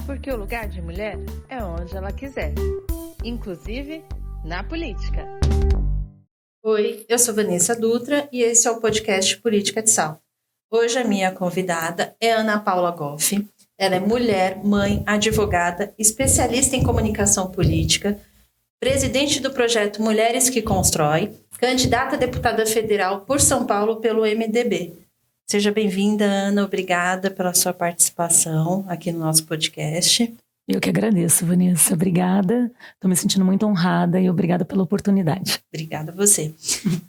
Porque o lugar de mulher é onde ela quiser, inclusive na política. Oi, eu sou Vanessa Dutra e esse é o podcast Política de Sal. Hoje a minha convidada é Ana Paula Goff. Ela é mulher, mãe, advogada, especialista em comunicação política, presidente do projeto Mulheres que Constrói, candidata a deputada federal por São Paulo pelo MDB. Seja bem-vinda, Ana. Obrigada pela sua participação aqui no nosso podcast. Eu que agradeço, Vanessa. Obrigada. Estou me sentindo muito honrada e obrigada pela oportunidade. Obrigada a você.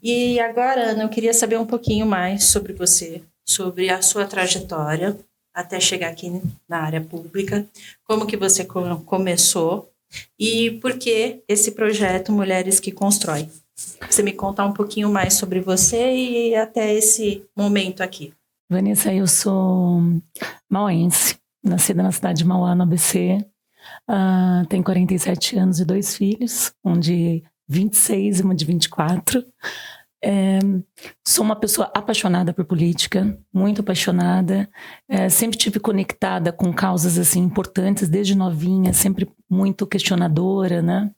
E agora, Ana, eu queria saber um pouquinho mais sobre você, sobre a sua trajetória até chegar aqui na área pública, como que você começou e por que esse projeto Mulheres que Constrói. Você me contar um pouquinho mais sobre você e até esse momento aqui. Vanessa, eu sou mauense, nascida na cidade de Mauá, no ABC. Tenho 47 anos e 2 filhos, um de 26 e uma de 24. Sou uma pessoa apaixonada por política, muito apaixonada. Sempre tive conectada com causas assim, importantes, desde novinha, sempre muito questionadora, né?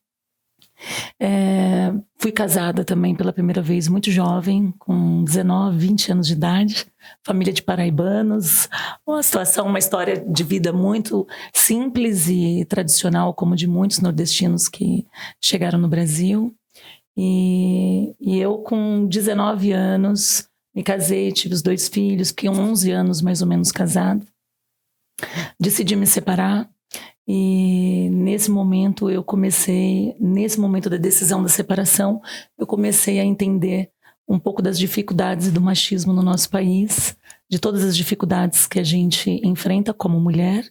Fui casada também pela primeira vez muito jovem, com 19, 20 anos de idade, família de paraibanos, uma história de vida muito simples e tradicional, como de muitos nordestinos que chegaram no Brasil. E eu com 19 anos me casei, tive os 2 filhos, fiquei 11 anos mais ou menos casada. Decidi me separar. E nesse momento da decisão da separação, eu comecei a entender um pouco das dificuldades do machismo no nosso país, de todas as dificuldades que a gente enfrenta como mulher.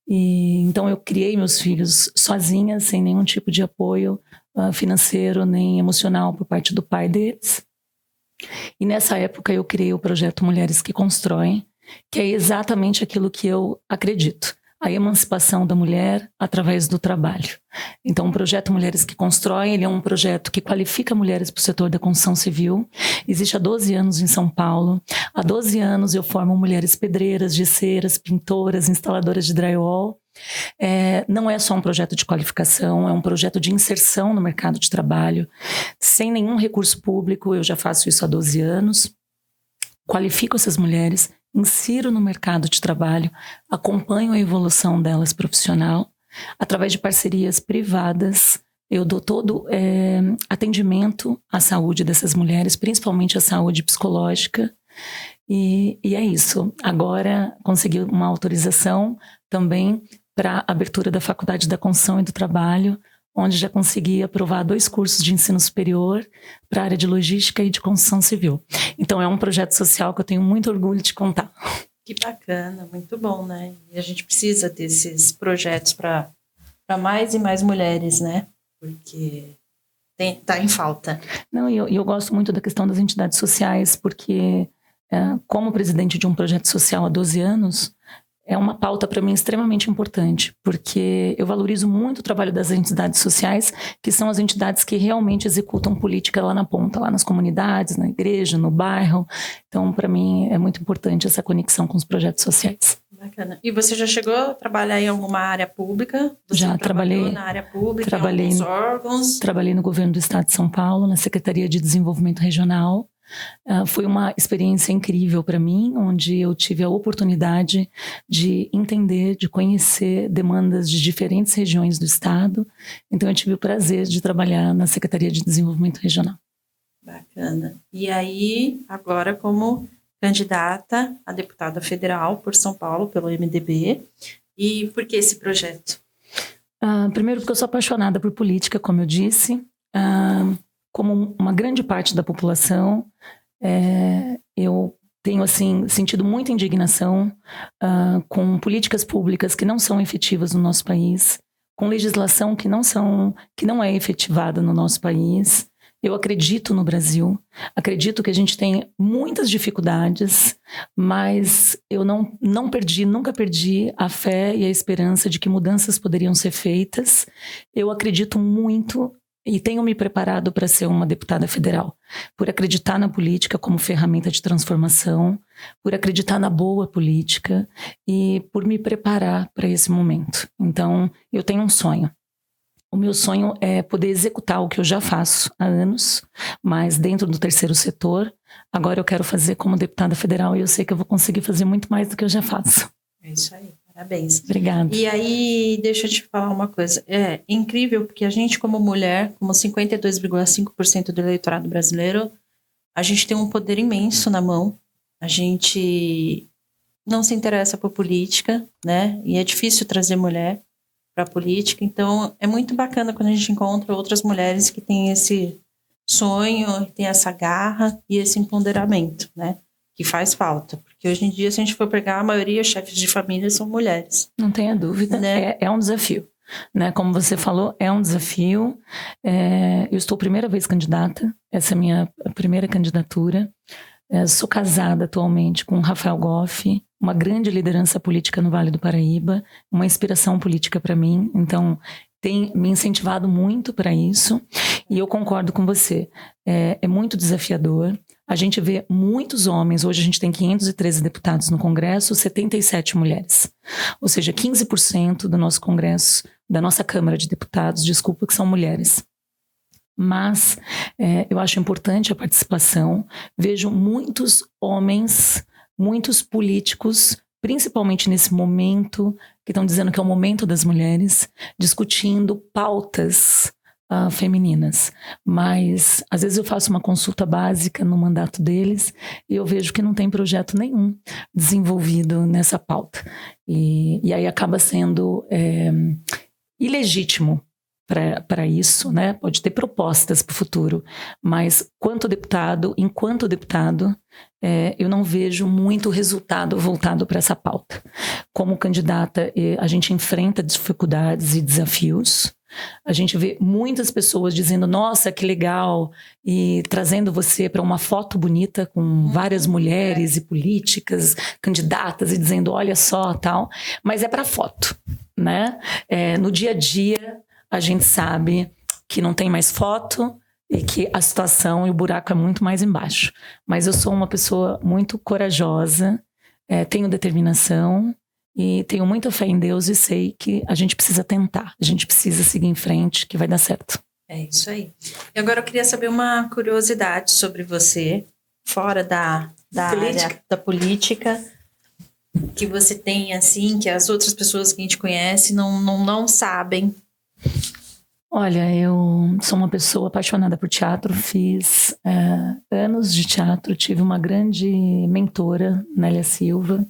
E então eu criei meus filhos sozinha, sem nenhum tipo de apoio financeiro nem emocional por parte do pai deles. E nessa época eu criei o projeto Mulheres que Constroem, que é exatamente aquilo que eu acredito. A emancipação da mulher através do trabalho. Então, o projeto Mulheres que Constroem, ele é um projeto que qualifica mulheres para o setor da construção civil. Existe há 12 anos em São Paulo. Há 12 anos eu formo mulheres pedreiras, gesseiras, pintoras, instaladoras de drywall. Não é só um projeto de qualificação, é um projeto de inserção no mercado de trabalho. Sem nenhum recurso público, eu já faço isso há 12 anos. Qualifico essas mulheres, insiro no mercado de trabalho, acompanho a evolução delas profissional. Através de parcerias privadas, eu dou todo atendimento à saúde dessas mulheres, principalmente a saúde psicológica. E é isso. Agora consegui uma autorização também para a abertura da Faculdade da Construção e do Trabalho, onde já consegui aprovar 2 cursos de ensino superior para a área de logística e de construção civil. Então é um projeto social que eu tenho muito orgulho de contar. Que bacana, muito bom, né? E a gente precisa desses projetos para mais e mais mulheres, né? Porque tá em falta. Não, eu gosto muito da questão das entidades sociais, porque como presidente de um projeto social há 12 anos, é uma pauta para mim extremamente importante, porque eu valorizo muito o trabalho das entidades sociais, que são as entidades que realmente executam política lá na ponta, lá nas comunidades, na igreja, no bairro. Então, para mim, é muito importante essa conexão com os projetos sociais. Bacana. E você já chegou a trabalhar em alguma área pública? Você já trabalhei na área pública, em alguns órgãos? Trabalhei no governo do estado de São Paulo, na Secretaria de Desenvolvimento Regional. Foi uma experiência incrível para mim, onde eu tive a oportunidade de entender, de conhecer demandas de diferentes regiões do estado. Então eu tive o prazer de trabalhar na Secretaria de Desenvolvimento Regional. Bacana. E aí, agora como candidata a deputada federal por São Paulo, pelo MDB. E por que esse projeto? Primeiro porque eu sou apaixonada por política, como eu disse. Como uma grande parte da população, eu tenho assim, sentido muita indignação com políticas públicas que não são efetivas no nosso país, com legislação que não é efetivada no nosso país. Eu acredito no Brasil, acredito que a gente tem muitas dificuldades, mas eu nunca perdi a fé e a esperança de que mudanças poderiam ser feitas. Eu acredito muito e tenho me preparado para ser uma deputada federal, por acreditar na política como ferramenta de transformação, por acreditar na boa política e por me preparar para esse momento. Então, eu tenho um sonho. O meu sonho é poder executar o que eu já faço há anos, mas dentro do terceiro setor. Agora eu quero fazer como deputada federal e eu sei que eu vou conseguir fazer muito mais do que eu já faço. É isso aí, parabéns. Obrigada. E aí, deixa eu te falar uma coisa. É incrível porque a gente, como mulher, como 52,5% do eleitorado brasileiro, a gente tem um poder imenso na mão. A gente não se interessa por política, né? E é difícil trazer mulher para a política. Então, é muito bacana quando a gente encontra outras mulheres que têm esse sonho, que têm essa garra e esse empoderamento, né? Que faz falta. Porque hoje em dia, se a gente for pegar, a maioria chefes de família são mulheres. Não tenha dúvida, né? É um desafio. Né? Como você falou, é um desafio. Eu estou a primeira vez candidata, essa é a minha primeira candidatura. Sou casada atualmente com Rafael Goff, uma grande liderança política no Vale do Paraíba, uma inspiração política para mim, então tem me incentivado muito para isso, e eu concordo com você, é muito desafiador. A gente vê muitos homens, hoje a gente tem 513 deputados no Congresso, 77 mulheres, ou seja, 15% do nosso Congresso, da nossa Câmara de Deputados, que são mulheres. Mas eu acho importante a participação. Vejo muitos homens, muitos políticos, principalmente nesse momento, que estão dizendo que é o momento das mulheres, discutindo pautas femininas. Mas, às vezes eu faço uma consulta básica no mandato deles e eu vejo que não tem projeto nenhum desenvolvido nessa pauta. E aí acaba sendo ilegítimo para isso, né? Pode ter propostas para o futuro, mas enquanto deputado, eu não vejo muito resultado voltado para essa pauta. Como candidata, a gente enfrenta dificuldades e desafios. A gente vê muitas pessoas dizendo, nossa, que legal, e trazendo você para uma foto bonita com várias mulheres e políticas, candidatas, e dizendo, olha só, tal, mas é para foto, né? No dia a dia, a gente sabe que não tem mais foto e que a situação e o buraco é muito mais embaixo. Mas eu sou uma pessoa muito corajosa, tenho determinação e tenho muita fé em Deus e sei que a gente precisa tentar, a gente precisa seguir em frente, que vai dar certo. É isso aí. E agora eu queria saber uma curiosidade sobre você, fora da área da política, que você tem, assim, que as outras pessoas que a gente conhece não sabem. Olha, eu sou uma pessoa apaixonada por teatro, fiz anos de teatro, tive uma grande mentora, Nélia Silva.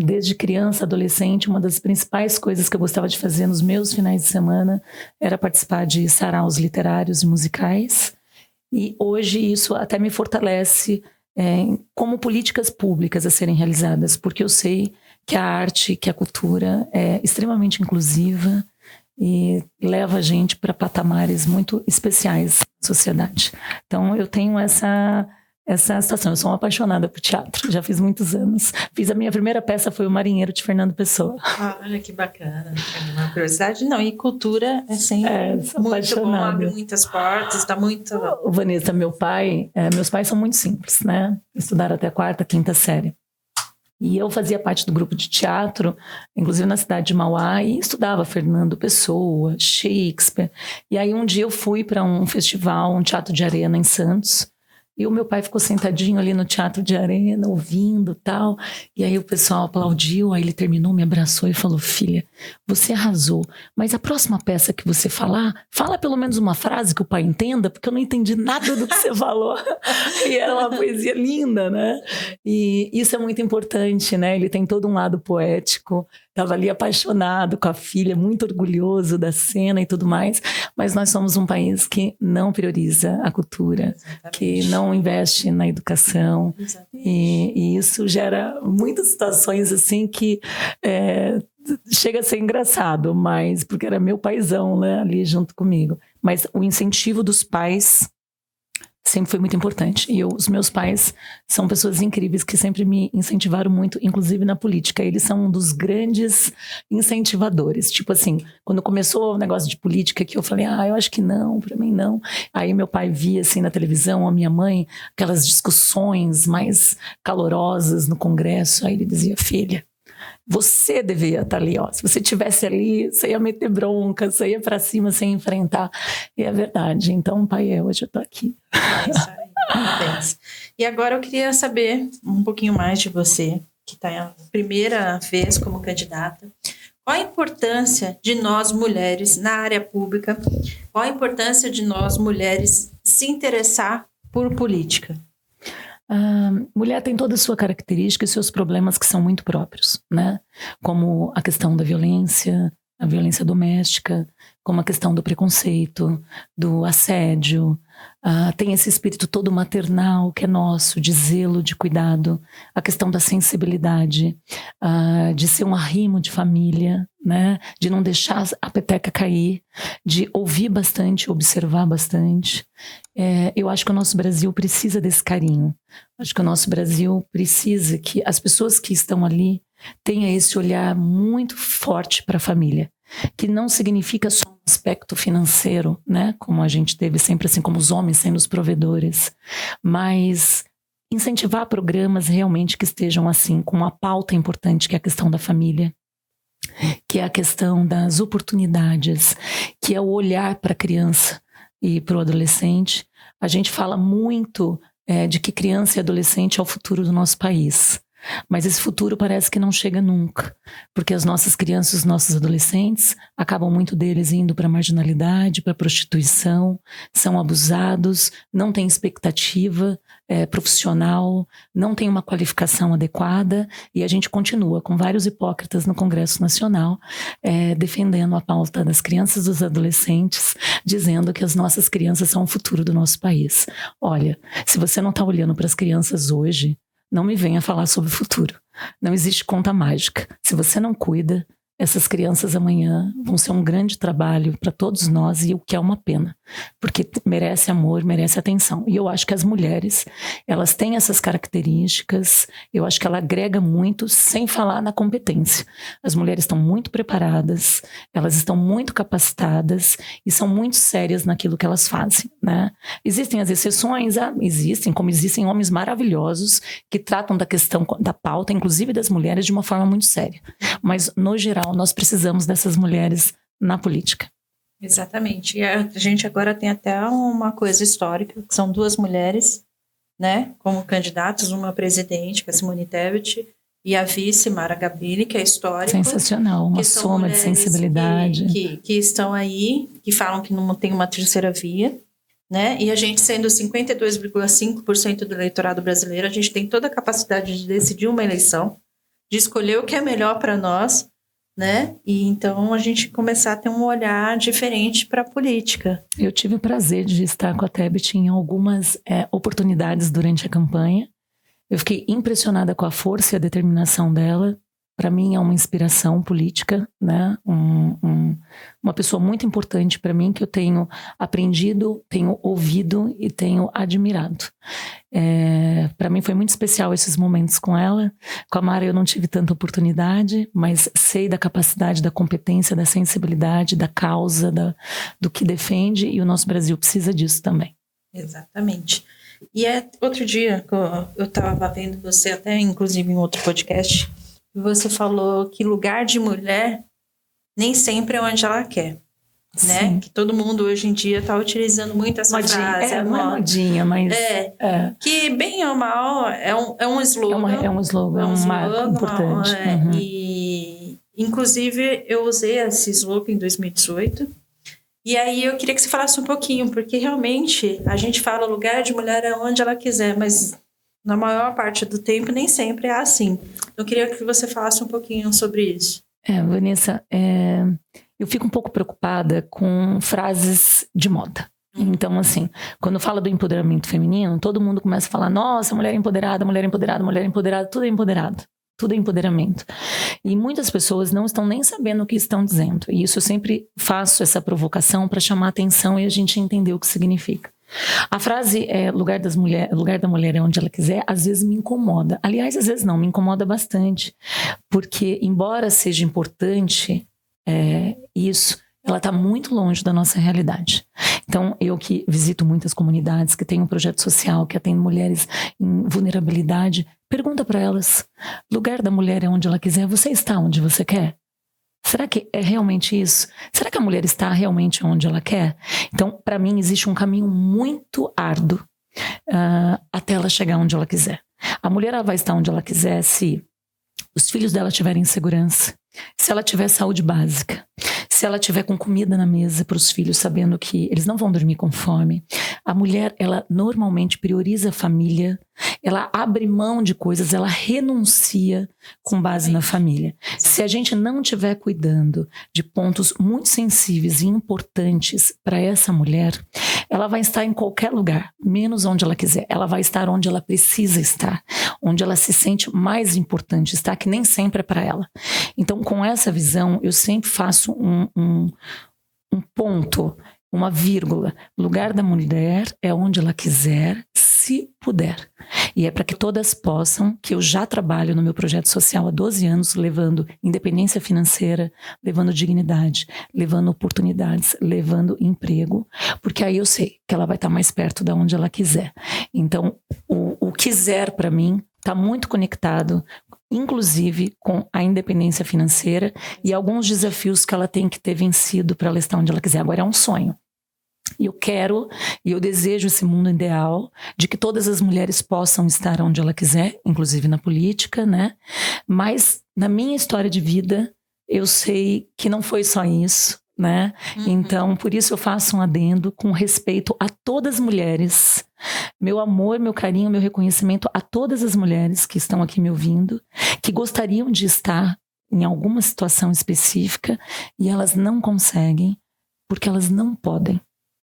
Desde criança, adolescente, uma das principais coisas que eu gostava de fazer nos meus finais de semana era participar de saraus literários e musicais. E hoje isso até me fortalece como políticas públicas a serem realizadas, porque eu sei que a arte, que a cultura é extremamente inclusiva e leva a gente para patamares muito especiais na sociedade. Então, eu tenho essa situação. Eu sou uma apaixonada por teatro, já fiz muitos anos. A minha primeira peça foi O Marinheiro, de Fernando Pessoa. Olha que bacana. É uma curiosidade. Não, e cultura é sempre muito bom, abre muitas portas, dá muito... Vanessa, meus pais são muito simples, né? Estudaram até a 4ª, 5ª série. E eu fazia parte do grupo de teatro, inclusive na cidade de Mauá, e estudava Fernando Pessoa, Shakespeare. E aí um dia eu fui para um festival, um teatro de arena em Santos, e o meu pai ficou sentadinho ali no teatro de arena, ouvindo tal. E aí o pessoal aplaudiu, aí ele terminou, me abraçou e falou, filha, você arrasou, mas a próxima peça que você falar, fala pelo menos uma frase que o pai entenda, porque eu não entendi nada do que você falou. E era uma poesia linda, né? E isso é muito importante, né? Ele tem todo um lado poético. Estava ali apaixonado com a filha, muito orgulhoso da cena e tudo mais. Mas nós somos um país que não prioriza a cultura, que não investe na educação. E isso gera muitas situações assim que chega a ser engraçado, mas porque era meu paizão, né, ali junto comigo. Mas o incentivo dos pais sempre foi muito importante. E os meus pais são pessoas incríveis que sempre me incentivaram muito, inclusive na política. Eles são um dos grandes incentivadores. Tipo assim, quando começou o negócio de política, que eu falei, eu acho que não, pra mim não. Aí meu pai via assim na televisão, a minha mãe, aquelas discussões mais calorosas no Congresso. Aí ele dizia, filha, você devia estar ali, ó. Se você estivesse ali, você ia meter bronca, você ia pra cima, você ia enfrentar. E é verdade. Então, pai, hoje eu tô aqui. É isso aí. Parabéns. E agora eu queria saber um pouquinho mais de você, que está a primeira vez como candidata. Qual a importância de nós mulheres na área pública? Qual a importância de nós mulheres se interessar por política? A mulher tem toda a sua característica e seus problemas que são muito próprios, né? Como a questão da violência, a violência doméstica, como a questão do preconceito, do assédio. Tem esse espírito todo maternal que é nosso, de zelo, de cuidado, a questão da sensibilidade, de ser um arrimo de família, né? De não deixar a peteca cair, de ouvir bastante, observar bastante. Eu acho que o nosso Brasil precisa desse carinho. Acho que o nosso Brasil precisa que as pessoas que estão ali tenham esse olhar muito forte para a família, que não significa só um aspecto financeiro, né? Como a gente teve sempre assim, como os homens sendo os provedores, mas incentivar programas realmente que estejam assim, com uma pauta importante, que é a questão da família, que é a questão das oportunidades, que é o olhar para a criança e para o adolescente. A gente fala muito de que criança e adolescente é o futuro do nosso país. Mas esse futuro parece que não chega nunca, porque as nossas crianças, os nossos adolescentes, acabam muito deles indo para a marginalidade, para a prostituição, são abusados, não têm expectativa profissional, não tem uma qualificação adequada, e a gente continua com vários hipócritas no Congresso Nacional defendendo a pauta das crianças e dos adolescentes, dizendo que as nossas crianças são o futuro do nosso país. Olha, se você não está olhando para as crianças hoje, não me venha falar sobre o futuro. Não existe conta mágica. Se você não cuida, essas crianças amanhã vão ser um grande trabalho para todos nós, e o que é uma pena, porque merece amor, merece atenção. E eu acho que as mulheres, elas têm essas características, eu acho que ela agrega muito, sem falar na competência. As mulheres estão muito preparadas, elas estão muito capacitadas e são muito sérias naquilo que elas fazem, né? Existem as exceções, existem, como existem homens maravilhosos que tratam da questão da pauta, inclusive das mulheres, de uma forma muito séria. Mas, no geral, nós precisamos dessas mulheres na política. Exatamente. E a gente agora tem até uma coisa histórica, que são duas mulheres, né, como candidatas, uma presidente, que é Simone Tebet, e a vice, Mara Gabrilli, que é histórica. Sensacional, uma soma de sensibilidade. Que estão aí, que falam que não tem uma terceira via, né? E a gente, sendo 52,5% do eleitorado brasileiro, a gente tem toda a capacidade de decidir uma eleição, de escolher o que é melhor para nós, né? E então a gente começar a ter um olhar diferente para a política. Eu tive o prazer de estar com a Tebet em algumas oportunidades durante a campanha. Eu fiquei impressionada com a força e a determinação dela. Para mim é uma inspiração política, né? Uma pessoa muito importante para mim, que eu tenho aprendido, tenho ouvido e tenho admirado. Para mim foi muito especial esses momentos com ela. Com a Mara eu não tive tanta oportunidade, mas sei da capacidade, da competência, da sensibilidade, da causa, do que defende, e o nosso Brasil precisa disso também. Exatamente. E outro dia, eu estava vendo você até, inclusive, em outro podcast, você falou que lugar de mulher nem sempre é onde ela quer, né? Sim. Que todo mundo hoje em dia está utilizando muito essa frase. Não é modinha, mas... Que bem ou mal é um slogan. É um slogan, um marco importante. E, inclusive, eu usei esse slogan em 2018. E aí eu queria que você falasse um pouquinho, porque realmente a gente fala lugar de mulher é onde ela quiser, mas na maior parte do tempo nem sempre é assim. Eu queria que você falasse um pouquinho sobre isso. Vanessa, eu fico um pouco preocupada com frases de moda. Então, assim, quando fala do empoderamento feminino, todo mundo começa a falar, nossa, mulher empoderada, mulher empoderada, mulher empoderada, tudo é empoderado. Tudo é empoderamento. E muitas pessoas não estão nem sabendo o que estão dizendo. E isso eu sempre faço essa provocação para chamar a atenção e a gente entender o que significa. A frase lugar da mulher é onde ela quiser, às vezes me incomoda. Aliás, às vezes não, me incomoda bastante. Porque, embora seja importante isso, ela está muito longe da nossa realidade. Então, eu que visito muitas comunidades, que tenho um projeto social, que atendo mulheres em vulnerabilidade, pergunta para elas, lugar da mulher é onde ela quiser, você está onde você quer? Será que é realmente isso? Será que a mulher está realmente onde ela quer? Então, para mim, existe um caminho muito árduo até ela chegar onde ela quiser. A mulher ela vai estar onde ela quiser se os filhos dela tiverem segurança, se ela tiver saúde básica, se ela tiver com comida na mesa para os filhos, sabendo que eles não vão dormir com fome. A mulher, ela normalmente prioriza a família, ela abre mão de coisas, ela renuncia com base na família. Se a gente não estiver cuidando de pontos muito sensíveis e importantes para essa mulher, ela vai estar em qualquer lugar, menos onde ela quiser. Ela vai estar onde ela precisa estar, onde ela se sente mais importante estar, que nem sempre é para ela. Então, com essa visão, eu sempre faço um ponto, uma vírgula. Lugar da mulher é onde ela quiser, se puder. E é para que todas possam, que eu já trabalho no meu projeto social há 12 anos, levando independência financeira, levando dignidade, levando oportunidades, levando emprego, porque aí eu sei que ela vai estar mais perto de onde ela quiser. Então, o quiser para mim está muito conectado, inclusive com a independência financeira e alguns desafios que ela tem que ter vencido para ela estar onde ela quiser. Agora é um sonho. E eu quero e eu desejo esse mundo ideal de que todas as mulheres possam estar onde ela quiser, inclusive na política, né? Mas na minha história de vida, eu sei que não foi só isso, né? Então, por isso eu faço um adendo com respeito a todas as mulheres. Meu amor, meu carinho, meu reconhecimento a todas as mulheres que estão aqui me ouvindo, que gostariam de estar em alguma situação específica e elas não conseguem porque elas não podem,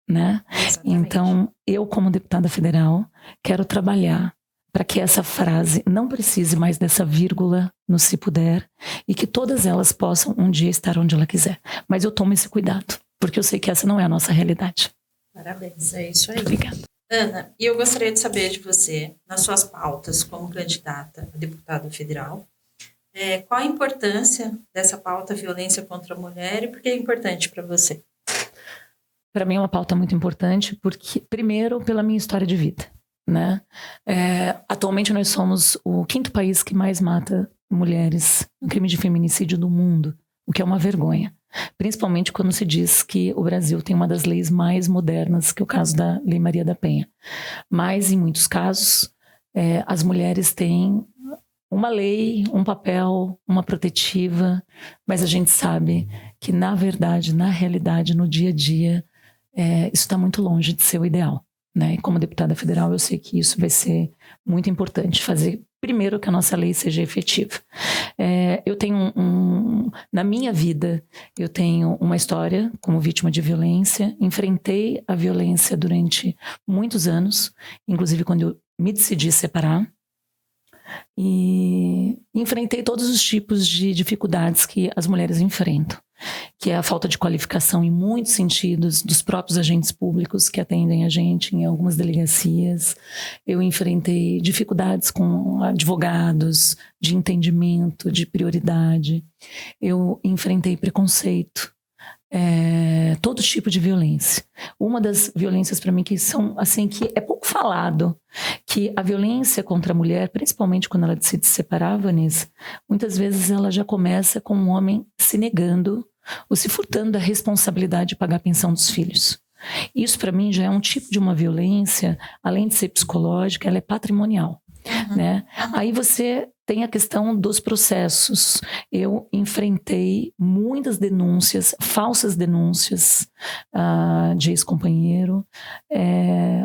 né? Então, eu como deputada federal quero trabalhar para que essa frase não precise mais dessa vírgula no se puder e que todas elas possam um dia estar onde ela quiser. Mas eu tomo esse cuidado, porque eu sei que essa não é a nossa realidade. Parabéns, é isso aí. Obrigada. Ana, e eu gostaria de saber de você, nas suas pautas como candidata a deputada federal, qual a importância dessa pauta violência contra a mulher e por que é importante para você? Para mim é uma pauta muito importante, porque, primeiro, pela minha história de vida, né? Atualmente nós somos o 5º país que mais mata mulheres no crime de feminicídio do mundo, o que é uma vergonha. Principalmente quando se diz que o Brasil tem uma das leis mais modernas, que é o caso da Lei Maria da Penha. Mas, em muitos casos, as mulheres têm uma lei, um papel, uma protetiva, mas a gente sabe que, na verdade, na realidade, no dia a dia, isso está muito longe de ser o ideal, né? E como deputada federal, eu sei que isso vai ser muito importante, fazer primeiro que a nossa lei seja efetiva. Eu tenho na minha vida, eu tenho uma história como vítima de violência, enfrentei a violência durante muitos anos, inclusive quando eu me decidi separar, e enfrentei todos os tipos de dificuldades que as mulheres enfrentam, que é a falta de qualificação em muitos sentidos dos próprios agentes públicos que atendem a gente em algumas delegacias. Eu enfrentei dificuldades com advogados, de entendimento, de prioridade. Eu enfrentei preconceito, todo tipo de violência. Uma das violências para mim que são assim, que é pouco falado, que a violência contra a mulher, principalmente quando ela decide se separar, Vanessa, muitas vezes ela já começa com um homem se negando ou se furtando da responsabilidade de pagar a pensão dos filhos. Isso para mim já é um tipo de uma violência, além de ser psicológica, ela é patrimonial. Né? Aí você tem a questão dos processos. Eu enfrentei muitas denúncias, falsas denúncias de ex-companheiro.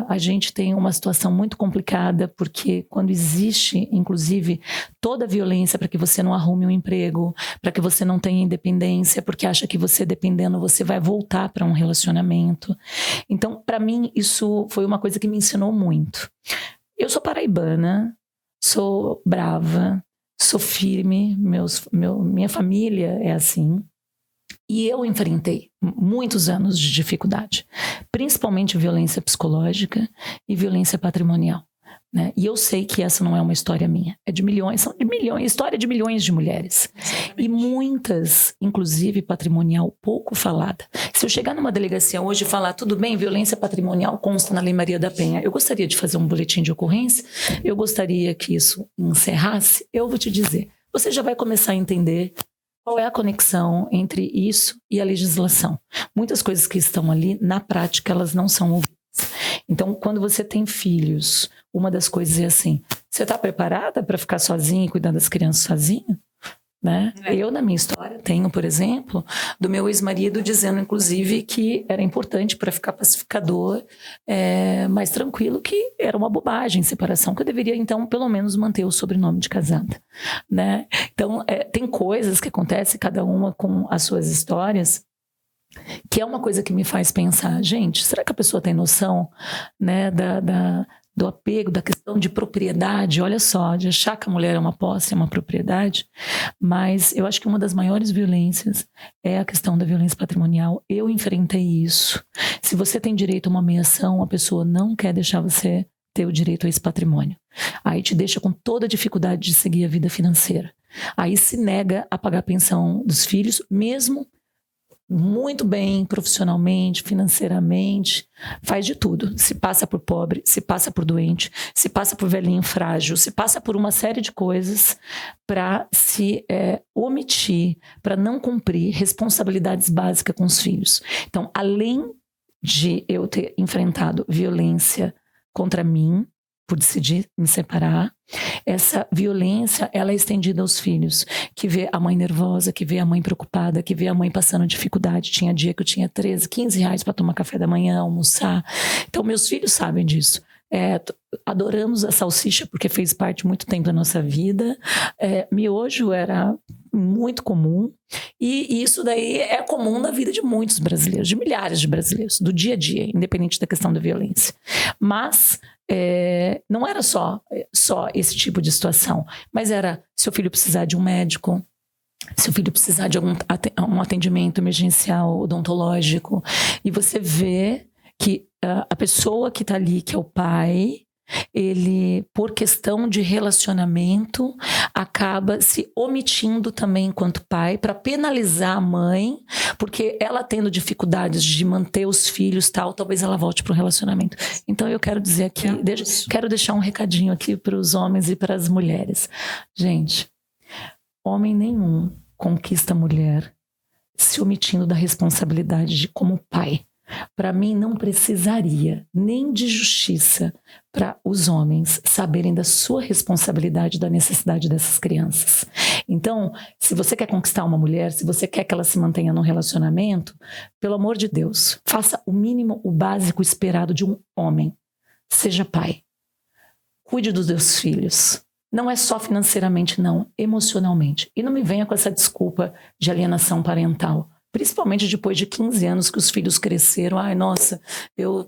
A gente tem uma situação muito complicada, porque quando existe, inclusive, toda a violência para que você não arrume um emprego, para que você não tenha independência, porque acha que você, dependendo, você vai voltar para um relacionamento. Então, para mim, isso foi uma coisa que me ensinou muito. Eu sou paraibana, sou brava, sou firme, minha família é assim. E eu enfrentei muitos anos de dificuldade, principalmente violência psicológica e violência patrimonial, né? E eu sei que essa não é uma história minha, é de milhões, são de milhões, história de milhões de mulheres. Exatamente. E muitas, inclusive patrimonial, pouco falada. Se eu chegar numa delegacia hoje e falar, tudo bem, violência patrimonial consta na Lei Maria da Penha, eu gostaria de fazer um boletim de ocorrência, eu gostaria que isso encerrasse, eu vou te dizer, você já vai começar a entender qual é a conexão entre isso e a legislação. Muitas coisas que estão ali, na prática, elas não são ouvidas. Então, quando você tem filhos, uma das coisas é assim, você está preparada para ficar sozinha e cuidar das crianças sozinha? Né? Eu, na minha história, tenho, por exemplo, do meu ex-marido dizendo, inclusive, que era importante para ficar pacificador, mais tranquilo, que era uma bobagem, separação, que eu deveria, então, pelo menos manter o sobrenome de casada. Né? Então, tem coisas que acontecem, cada uma com as suas histórias, que é uma coisa que me faz pensar, gente, será que a pessoa tem noção, né, do apego, da questão de propriedade? Olha só, de achar que a mulher é uma posse, é uma propriedade, mas eu acho que uma das maiores violências é a questão da violência patrimonial. Eu enfrentei isso. Se você tem direito a uma meiação, a pessoa não quer deixar você ter o direito a esse patrimônio. Aí te deixa com toda a dificuldade de seguir a vida financeira. Aí se nega a pagar a pensão dos filhos, mesmo muito bem profissionalmente, financeiramente, faz de tudo. Se passa por pobre, se passa por doente, se passa por velhinho frágil, se passa por uma série de coisas para se omitir, para não cumprir responsabilidades básicas com os filhos. Então, além de eu ter enfrentado violência contra mim, por decidir me separar, essa violência, ela é estendida aos filhos, que vê a mãe nervosa, que vê a mãe preocupada, que vê a mãe passando dificuldade. Tinha dia que eu tinha 13, 15 reais para tomar café da manhã, almoçar. Então, meus filhos sabem disso. Adoramos a salsicha, porque fez parte muito tempo da nossa vida. Miojo era muito comum. E isso daí é comum na vida de muitos brasileiros, de milhares de brasileiros, do dia a dia, independente da questão da violência. Mas não era só esse tipo de situação, mas era seu filho precisar de um médico, seu filho precisar de um atendimento emergencial odontológico, e você vê que a pessoa que está ali, que é o pai, ele, por questão de relacionamento, acaba se omitindo também enquanto pai para penalizar a mãe, porque ela tendo dificuldades de manter os filhos, talvez ela volte para o relacionamento. Então eu quero dizer aqui, quero deixar um recadinho aqui para os homens e para as mulheres. Gente, homem nenhum conquista a mulher se omitindo da responsabilidade de como pai. Para mim, não precisaria nem de justiça para os homens saberem da sua responsabilidade, da necessidade dessas crianças. Então, se você quer conquistar uma mulher, se você quer que ela se mantenha num relacionamento, pelo amor de Deus, faça o mínimo, o básico esperado de um homem. Seja pai. Cuide dos seus filhos. Não é só financeiramente, não, emocionalmente. E não me venha com essa desculpa de alienação parental. Principalmente depois de 15 anos que os filhos cresceram. Ai, nossa, eu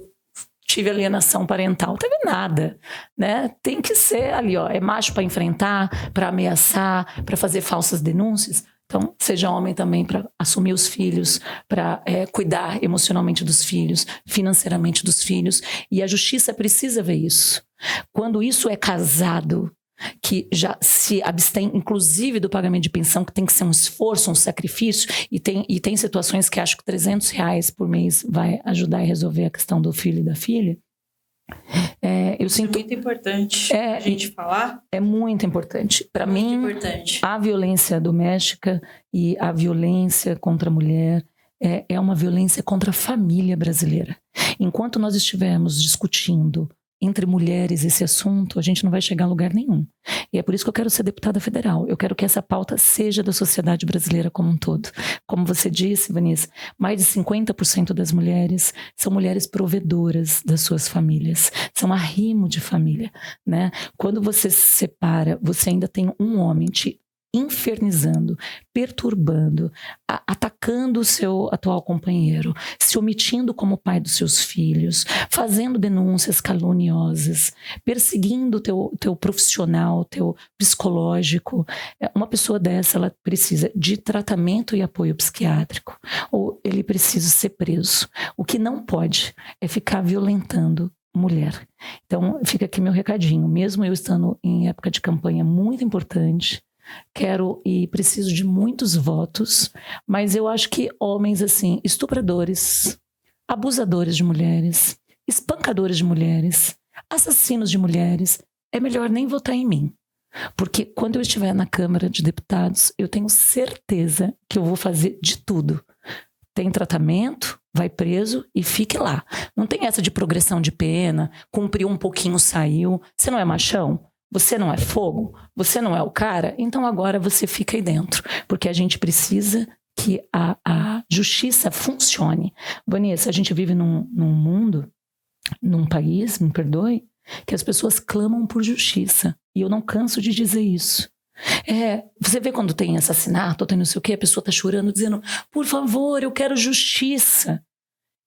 tive alienação parental. Não teve nada, né? Tem que ser ali, ó, é macho para enfrentar, para ameaçar, para fazer falsas denúncias. Então, seja homem também para assumir os filhos, para cuidar emocionalmente dos filhos, financeiramente dos filhos. E a justiça precisa ver isso. Quando isso é casado, que já se abstém, inclusive, do pagamento de pensão, que tem que ser um esforço, um sacrifício, e tem situações que acho que R$300 por mês vai ajudar a resolver a questão do filho e da filha. Eu sinto, é muito importante a gente falar. É muito importante. Para mim, a violência doméstica e a violência contra a mulher é uma violência contra a família brasileira. Enquanto nós estivermos discutindo entre mulheres esse assunto, a gente não vai chegar a lugar nenhum. E é por isso que eu quero ser deputada federal. Eu quero que essa pauta seja da sociedade brasileira como um todo. Como você disse, Vanessa, mais de 50% das mulheres são mulheres provedoras das suas famílias. São arrimo de família, né? Quando você se separa, você ainda tem um homem te infernizando, perturbando, atacando o seu atual companheiro, se omitindo como pai dos seus filhos, fazendo denúncias caluniosas, perseguindo o teu profissional, teu psicológico, uma pessoa dessa, ela precisa de tratamento e apoio psiquiátrico, ou ele precisa ser preso. O que não pode é ficar violentando mulher. Então, fica aqui meu recadinho. Mesmo eu estando em época de campanha muito importante, quero e preciso de muitos votos, mas eu acho que homens assim, estupradores, abusadores de mulheres, espancadores de mulheres, assassinos de mulheres, é melhor nem votar em mim. Porque quando eu estiver na Câmara de Deputados, eu tenho certeza que eu vou fazer de tudo. Tem tratamento, vai preso e fique lá. Não tem essa de progressão de pena, cumpriu um pouquinho, saiu. Você não é machão? Você não é fogo? Você não é o cara? Então agora você fica aí dentro. Porque a gente precisa que a justiça funcione. Vanessa, a gente vive num mundo, num país, me perdoe, que as pessoas clamam por justiça. E eu não canso de dizer isso. Você vê quando tem assassinato, tem não sei o que, a pessoa tá chorando, dizendo, por favor, eu quero justiça.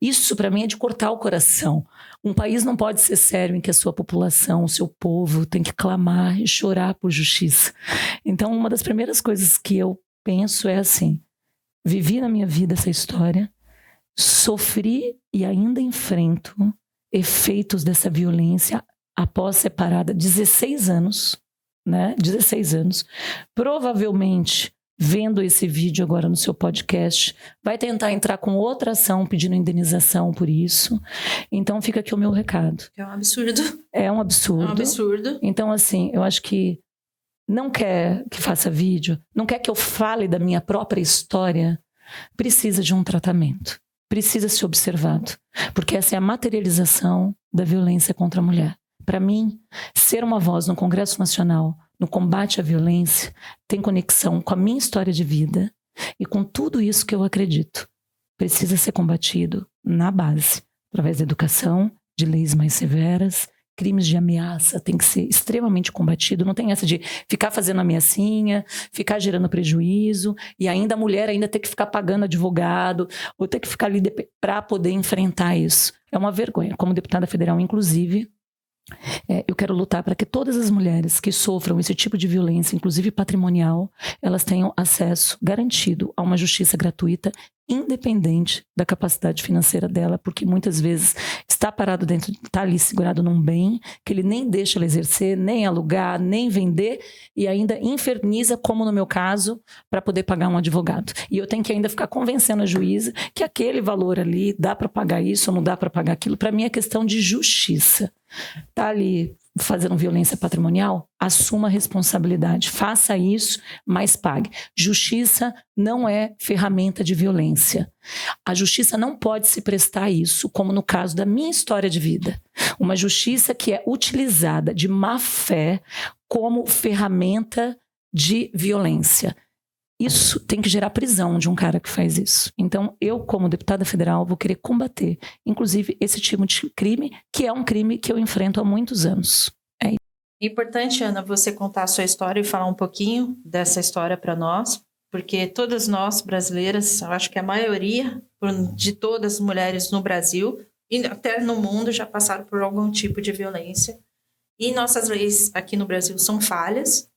Isso para mim é de cortar o coração. Um país não pode ser sério em que a sua população, o seu povo tem que clamar e chorar por justiça. Então, uma das primeiras coisas que eu penso é assim, vivi na minha vida essa história, sofri e ainda enfrento efeitos dessa violência após separada 16 anos, né? 16 anos. Provavelmente, vendo esse vídeo agora no seu podcast, vai tentar entrar com outra ação pedindo indenização por isso. Então fica aqui o meu recado. É um absurdo. É um absurdo. É um absurdo. Então assim, eu acho que não quer que faça vídeo, não quer que eu fale da minha própria história, precisa de um tratamento. Precisa ser observado. Porque essa é a materialização da violência contra a mulher. Para mim, ser uma voz no Congresso Nacional, no combate à violência, tem conexão com a minha história de vida e com tudo isso que eu acredito. Precisa ser combatido na base, através da educação, de leis mais severas, crimes de ameaça tem que ser extremamente combatido. Não tem essa de ficar fazendo ameaçinha, ficar gerando prejuízo e ainda a mulher ainda ter que ficar pagando advogado ou ter que ficar ali para poder enfrentar isso. É uma vergonha. Como deputada federal, inclusive, eu quero lutar para que todas as mulheres que sofram esse tipo de violência, inclusive patrimonial, elas tenham acesso garantido a uma justiça gratuita, independente da capacidade financeira dela, porque muitas vezes está parado dentro, está ali segurado num bem que ele nem deixa ela exercer, nem alugar, nem vender e ainda inferniza, como no meu caso, para poder pagar um advogado. E eu tenho que ainda ficar convencendo a juíza que aquele valor ali dá para pagar isso ou não dá para pagar aquilo. Para mim é questão de justiça. Tá ali fazendo violência patrimonial? Assuma a responsabilidade, faça isso, mas pague. Justiça não é ferramenta de violência. A justiça não pode se prestar a isso, como no caso da minha história de vida. Uma justiça que é utilizada de má fé como ferramenta de violência. Isso tem que gerar prisão de um cara que faz isso. Então, eu, como deputada federal, vou querer combater, inclusive, esse tipo de crime, que é um crime que eu enfrento há muitos anos. É isso. Importante, Ana, você contar a sua história e falar um pouquinho dessa história para nós, porque todas nós, brasileiras, eu acho que a maioria de todas as mulheres no Brasil, e até no mundo, já passaram por algum tipo de violência. E nossas leis aqui no Brasil são falhas.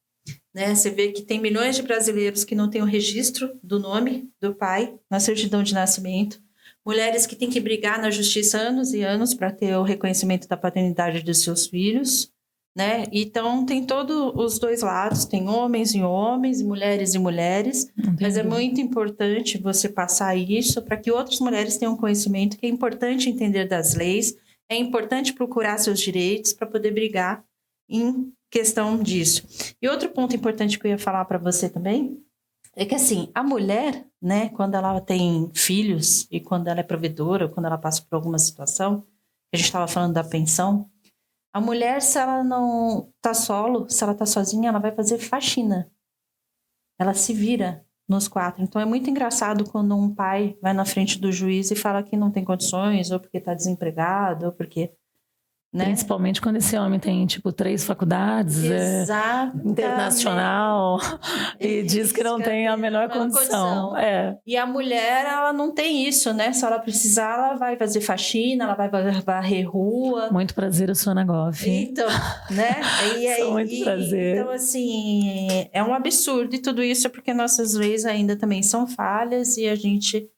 Né? Você vê que tem milhões de brasileiros que não têm o registro do nome do pai na certidão de nascimento, mulheres que têm que brigar na justiça anos e anos para ter o reconhecimento da paternidade dos seus filhos, né? Então tem todos os dois lados, tem homens e homens, e mulheres, mas é muito importante você passar isso para que outras mulheres tenham conhecimento, que é importante entender das leis, é importante procurar seus direitos para poder brigar em questão disso. E outro ponto importante que eu ia falar para você também é que, assim, a mulher, né, quando ela tem filhos e quando ela é provedora, quando ela passa por alguma situação, a gente estava falando da pensão, a mulher, se ela não tá solo, se ela tá sozinha, ela vai fazer faxina. Ela se vira nos 4. Então, é muito engraçado quando um pai vai na frente do juiz e fala que não tem condições, ou porque tá desempregado, ou porque... né? Principalmente quando esse homem tem, tipo, 3 faculdades, internacional, e diz que não tem a menor condição. E a mulher, ela não tem isso, né? Se ela precisar, ela vai fazer faxina, ela vai varrer rua. Muito prazer, eu sou Ana Goff. Então, né? Muito prazer. Então, assim, é um absurdo. E tudo isso é porque nossas leis ainda também são falhas e a gente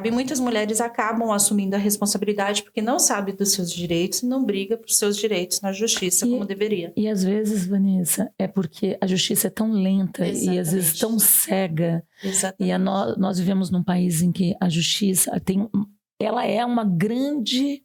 e muitas mulheres acabam assumindo a responsabilidade porque não sabe dos seus direitos e não briga por seus direitos na justiça como deveria. E às vezes, Vanessa, é porque a justiça é tão lenta e às vezes tão cega. Exatamente. E nós vivemos num país em que a justiça ela é uma grande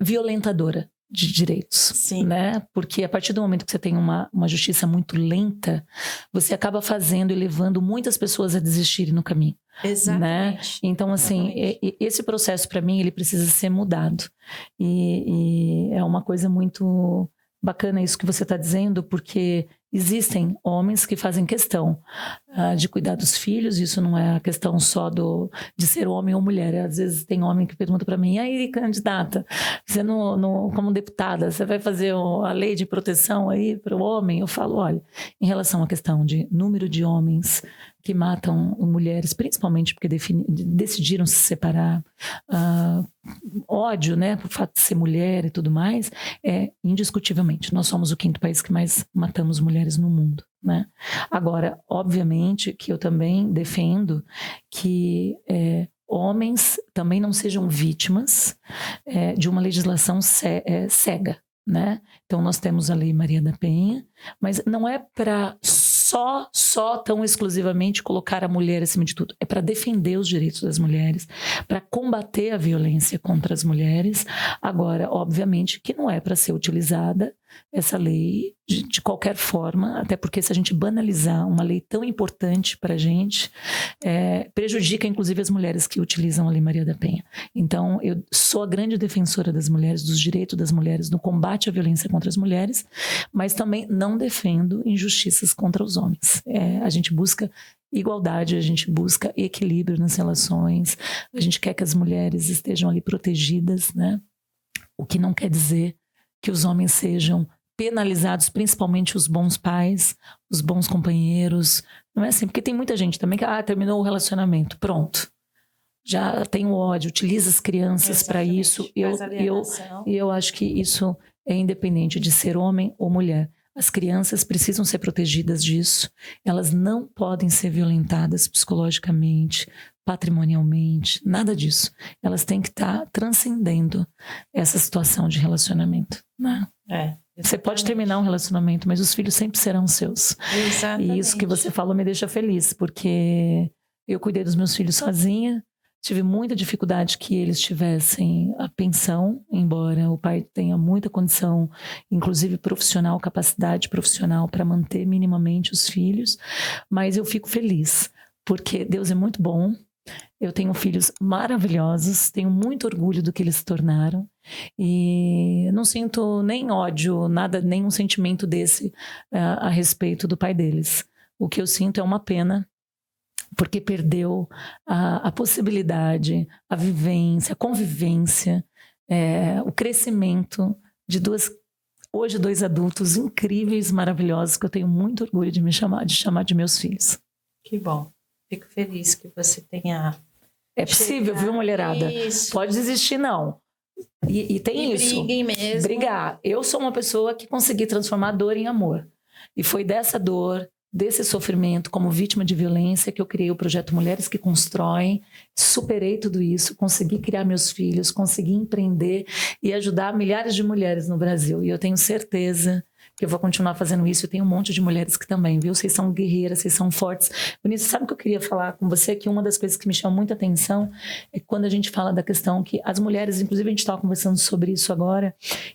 violentadora de direitos, Sim. Né? Porque a partir do momento que você tem uma justiça muito lenta, você acaba fazendo e levando muitas pessoas a desistirem no caminho. Exatamente. Né? Então, assim, esse processo, para mim, ele precisa ser mudado. E é uma coisa muito bacana isso que você está dizendo, porque existem homens que fazem questão de cuidar dos filhos. Isso não é a questão só de ser homem ou mulher. Às vezes tem homem que pergunta para mim: e aí, candidata, você como deputada, você vai fazer a lei de proteção aí para o homem? Eu falo: olha, em relação à questão de número de homens que matam mulheres, principalmente porque decidiram se separar, ódio, né, por fato de ser mulher e tudo mais, indiscutivelmente, nós somos o 5º país que mais matamos mulheres no mundo, né? Agora, obviamente que eu também defendo que homens também não sejam vítimas de uma legislação cega, né? Então nós temos a Lei Maria da Penha, mas não é para só tão exclusivamente colocar a mulher acima de tudo. É para defender os direitos das mulheres, para combater a violência contra as mulheres. Agora, obviamente que não é para ser utilizada essa lei de qualquer forma, até porque se a gente banalizar uma lei tão importante para a gente, prejudica inclusive as mulheres que utilizam a Lei Maria da Penha. Então, eu sou a grande defensora das mulheres, dos direitos das mulheres, no combate à violência contra as mulheres, mas também não defendo injustiças contra os homens. A gente busca igualdade, a gente busca equilíbrio nas relações, a gente quer que as mulheres estejam ali protegidas, né? O que não quer dizer que os homens sejam penalizados, principalmente os bons pais, os bons companheiros. Não é assim, porque tem muita gente também que terminou o relacionamento, pronto. Já tem o ódio, utiliza as crianças para isso. Eu acho que isso é independente de ser homem ou mulher. As crianças precisam ser protegidas disso. Elas não podem ser violentadas psicologicamente, patrimonialmente, nada disso. Elas têm que estar transcendendo essa situação de relacionamento, né? Você pode terminar um relacionamento, mas os filhos sempre serão seus. Exatamente. E isso que você falou me deixa feliz, porque eu cuidei dos meus filhos sozinha, tive muita dificuldade que eles tivessem a pensão, embora o pai tenha muita condição, inclusive profissional, capacidade profissional para manter minimamente os filhos, mas eu fico feliz, porque Deus é muito bom. Eu tenho filhos maravilhosos, tenho muito orgulho do que eles se tornaram e não sinto nem ódio, nada, nenhum sentimento desse a respeito do pai deles. O que eu sinto é uma pena, porque perdeu a possibilidade, a vivência, a convivência, o crescimento de hoje dois adultos incríveis, maravilhosos, que eu tenho muito orgulho de chamar de meus filhos. Que bom. Fico feliz que você tenha... É possível, viu, mulherada? Isso. Pode desistir, não. E tem isso. Briguem mesmo. Brigar. Eu sou uma pessoa que consegui transformar dor em amor. E foi dessa dor, desse sofrimento, como vítima de violência, que eu criei o projeto Mulheres que Constroem. Superei tudo isso, consegui criar meus filhos, consegui empreender e ajudar milhares de mulheres no Brasil. E eu tenho certeza que eu vou continuar fazendo isso. Eu tenho um monte de mulheres que também, viu? Vocês são guerreiras, vocês são fortes. Vinícius, sabe o que eu queria falar com você? Que uma das coisas que me chama muita atenção é quando a gente fala da questão que as mulheres, inclusive a gente estava conversando sobre isso agora,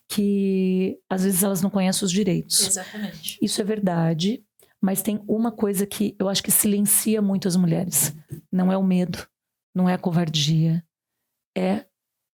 que às vezes elas não conhecem os direitos. Exatamente. Isso é verdade, mas tem uma coisa que eu acho que silencia muito as mulheres. Não é o medo, não é a covardia, é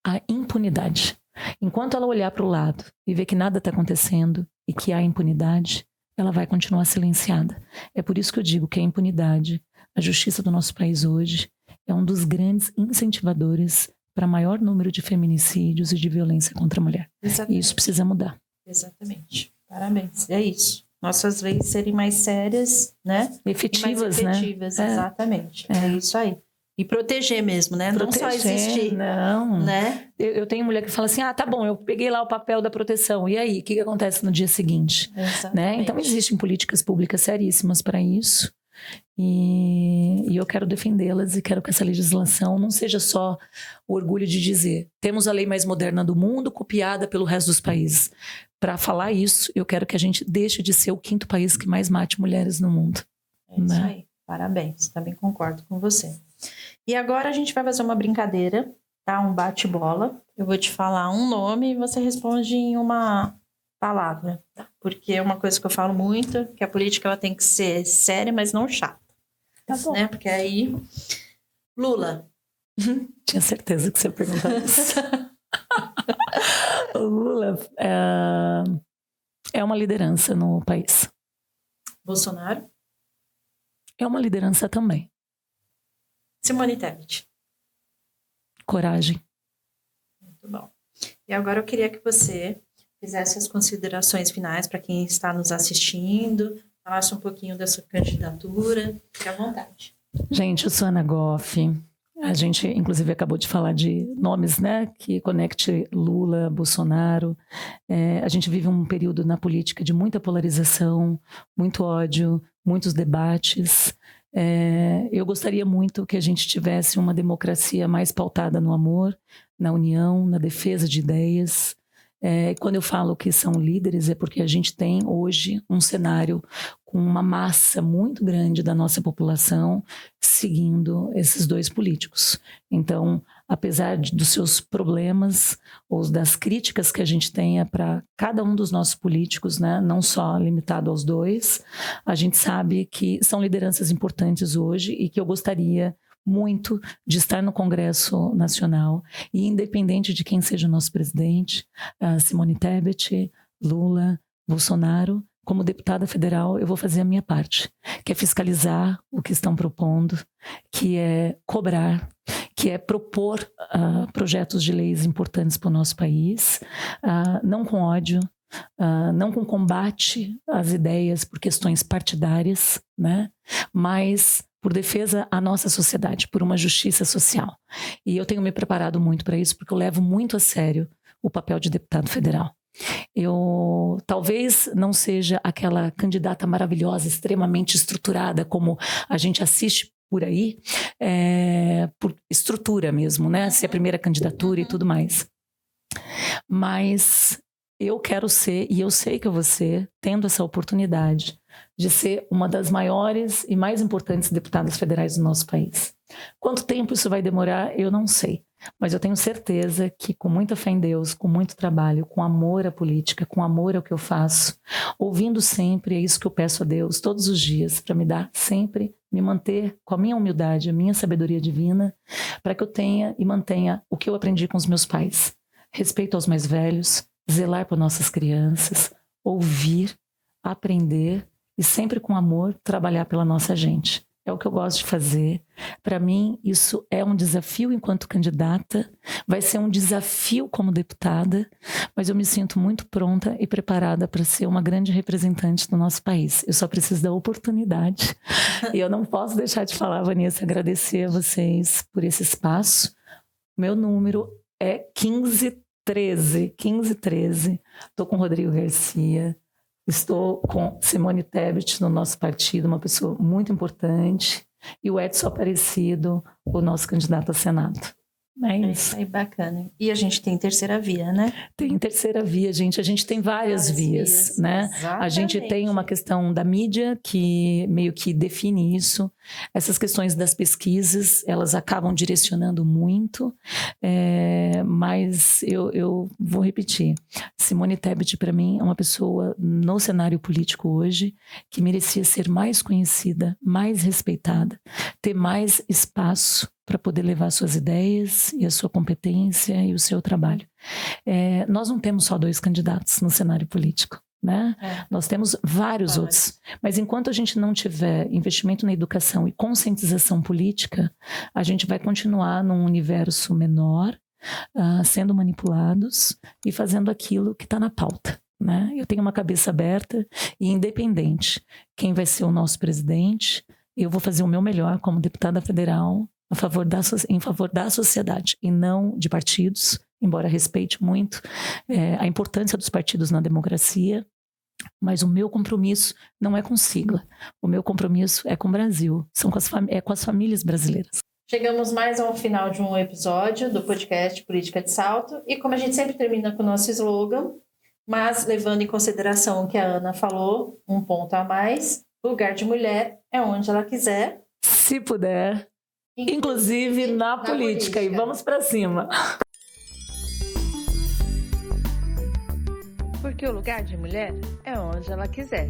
a impunidade. Enquanto ela olhar para o lado e ver que nada está acontecendo e que há impunidade, ela vai continuar silenciada. É por isso que eu digo que a impunidade, a justiça do nosso país hoje, é um dos grandes incentivadores para maior número de feminicídios e de violência contra a mulher. Exatamente. E isso precisa mudar. Exatamente. Parabéns. É isso. Nossas leis serem mais sérias, né? Efetivas, e mais efetivas, né? Exatamente. É isso aí. E proteger mesmo, né? Proteger, não só existir. Não. Né? Eu tenho mulher que fala assim, tá bom, eu peguei lá o papel da proteção. E aí, o que acontece no dia seguinte? Né? Então, existem políticas públicas seríssimas para isso. E eu quero defendê-las e quero que essa legislação não seja só o orgulho de dizer temos a lei mais moderna do mundo copiada pelo resto dos países. Para falar isso, eu quero que a gente deixe de ser o 5º país que mais mate mulheres no mundo. É isso aí. Parabéns. Também concordo com você. E agora a gente vai fazer uma brincadeira, tá? Um bate-bola. Eu vou te falar um nome e você responde em uma palavra. Porque é uma coisa que eu falo muito, que a política ela tem que ser séria, mas não chata. Tá bom. Né? Porque aí... Lula. Tinha certeza que você ia perguntar isso. O Lula é uma liderança no país. Bolsonaro. É uma liderança também. Simone Tebet. Coragem. Muito bom. E agora eu queria que você fizesse as considerações finais para quem está nos assistindo, falasse um pouquinho da sua candidatura. Fique à vontade. Gente, eu sou Ana Goff. A gente, inclusive, acabou de falar de nomes, né, que conecte Lula, Bolsonaro. A gente vive um período na política de muita polarização, muito ódio, muitos debates. Eu gostaria muito que a gente tivesse uma democracia mais pautada no amor, na união, na defesa de ideias. Quando eu falo que são líderes, é porque a gente tem hoje um cenário com uma massa muito grande da nossa população seguindo esses 2 políticos. Então, apesar dos seus problemas ou das críticas que a gente tenha para cada um dos nossos políticos, né, não só limitado aos 2, a gente sabe que são lideranças importantes hoje e que eu gostaria muito de estar no Congresso Nacional e independente de quem seja o nosso presidente, Simone Tebet, Lula, Bolsonaro, como deputada federal eu vou fazer a minha parte, que é fiscalizar o que estão propondo, que é cobrar, que é propor projetos de leis importantes para o nosso país, não com ódio, não com combate às ideias por questões partidárias, né? Mas por defesa à nossa sociedade, por uma justiça social. E eu tenho me preparado muito para isso, porque eu levo muito a sério o papel de deputado federal. Eu talvez não seja aquela candidata maravilhosa, extremamente estruturada, como a gente assiste por aí, por estrutura mesmo, né? Se é a primeira candidatura e tudo mais. Mas eu quero ser, e eu sei que eu vou ser, tendo essa oportunidade de ser uma das maiores e mais importantes deputadas federais do nosso país. Quanto tempo isso vai demorar, eu não sei. Mas eu tenho certeza que com muita fé em Deus, com muito trabalho, com amor à política, com amor ao que eu faço, ouvindo sempre, é isso que eu peço a Deus todos os dias, para me dar sempre, me manter com a minha humildade, a minha sabedoria divina, para que eu tenha e mantenha o que eu aprendi com os meus pais. Respeito aos mais velhos, zelar por nossas crianças, ouvir, aprender e sempre com amor trabalhar pela nossa gente. É o que eu gosto de fazer. Para mim, isso é um desafio enquanto candidata, vai ser um desafio como deputada, mas eu me sinto muito pronta e preparada para ser uma grande representante do nosso país. Eu só preciso da oportunidade. E eu não posso deixar de falar, Vanessa, agradecer a vocês por esse espaço. Meu número é 1513. Estou com o Rodrigo Garcia. Estou com Simone Tebet no nosso partido, uma pessoa muito importante, e o Edson Aparecido, o nosso candidato a Senado. É isso. É bacana. E a gente tem terceira via, né? Tem terceira via, gente. A gente tem várias vias, né? Exatamente. A gente tem uma questão da mídia que meio que define isso. Essas questões das pesquisas, elas acabam direcionando muito. Mas eu vou repetir. Simone Tebet, para mim, é uma pessoa no cenário político hoje que merecia ser mais conhecida, mais respeitada, ter mais espaço para poder levar suas ideias e a sua competência e o seu trabalho. Nós não temos só 2 candidatos no cenário político, né? Nós temos vários outros. Mas enquanto a gente não tiver investimento na educação e conscientização política, a gente vai continuar num universo menor sendo manipulados e fazendo aquilo que está na pauta, né? Eu tenho uma cabeça aberta e independente. Quem vai ser o nosso presidente, eu vou fazer o meu melhor como deputada federal em favor da sociedade e não de partidos, embora respeite muito a importância dos partidos na democracia. Mas o meu compromisso não é com sigla. O meu compromisso é com o Brasil, com as famílias brasileiras. Chegamos mais ao final de um episódio do podcast Política de Salto. E como a gente sempre termina com o nosso slogan, mas levando em consideração o que a Ana falou, um ponto a mais, lugar de mulher é onde ela quiser. Se puder, inclusive na política. E vamos para cima. Porque o lugar de mulher é onde ela quiser,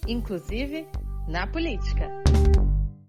inclusive na política.